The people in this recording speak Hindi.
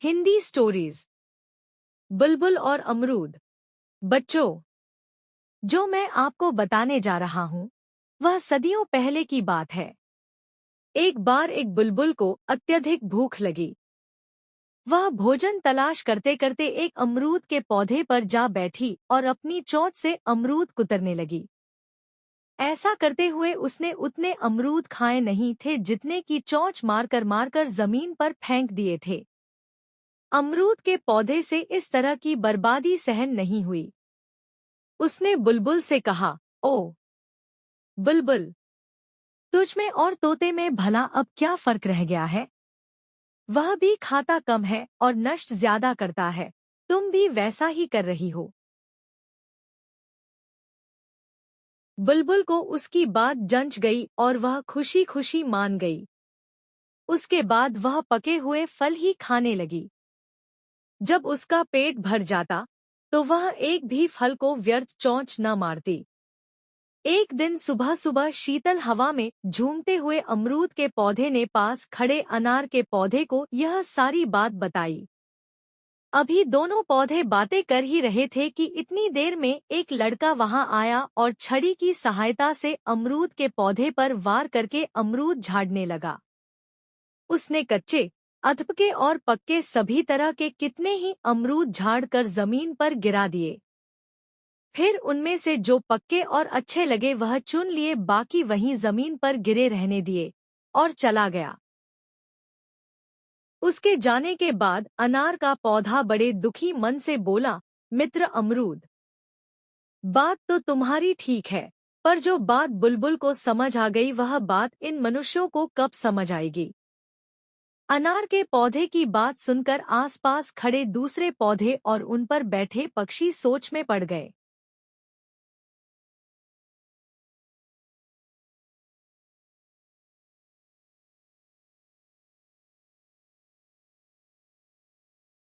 हिंदी स्टोरीज। बुलबुल और अमरूद। बच्चों, जो मैं आपको बताने जा रहा हूँ वह सदियों पहले की बात है। एक बार एक बुलबुल को अत्यधिक भूख लगी। वह भोजन तलाश करते करते एक अमरूद के पौधे पर जा बैठी और अपनी चोंच से अमरूद कुतरने लगी। ऐसा करते हुए उसने उतने अमरूद खाए नहीं थे जितने की चोंच मारकर जमीन पर फेंक दिए थे। अमरूद के पौधे से इस तरह की बर्बादी सहन नहीं हुई। उसने बुलबुल से कहा, ओ बुलबुल, तुझ में और तोते में भला अब क्या फर्क रह गया है? वह भी खाता कम है और नष्ट ज्यादा करता है। तुम भी वैसा ही कर रही हो। बुलबुल को उसकी बात जंच गई और वह खुशी खुशी मान गई। उसके बाद वह पके हुए फल ही खाने लगी। जब उसका पेट भर जाता तो वह एक भी फल को व्यर्थ चोंच न मारती। एक दिन सुबह सुबह शीतल हवा में झूमते हुए अमरूद के पौधे ने पास खड़े अनार के पौधे को यह सारी बात बताई। अभी दोनों पौधे बातें कर ही रहे थे कि इतनी देर में एक लड़का वहां आया और छड़ी की सहायता से अमरूद के पौधे पर वार करके अमरूद झाड़ने लगा। उसने कच्चे, अधपके और पक्के सभी तरह के कितने ही अमरूद झाड़ कर जमीन पर गिरा दिए। फिर उनमें से जो पक्के और अच्छे लगे वह चुन लिए, बाकी वहीं जमीन पर गिरे रहने दिए और चला गया। उसके जाने के बाद अनार का पौधा बड़े दुखी मन से बोला, मित्र अमरूद, बात तो तुम्हारी ठीक है, पर जो बात बुलबुल को समझ आ गई वह बात इन मनुष्यों को कब समझ आएगी? अनार के पौधे की बात सुनकर आसपास खड़े दूसरे पौधे और उन पर बैठे पक्षी सोच में पड़ गए।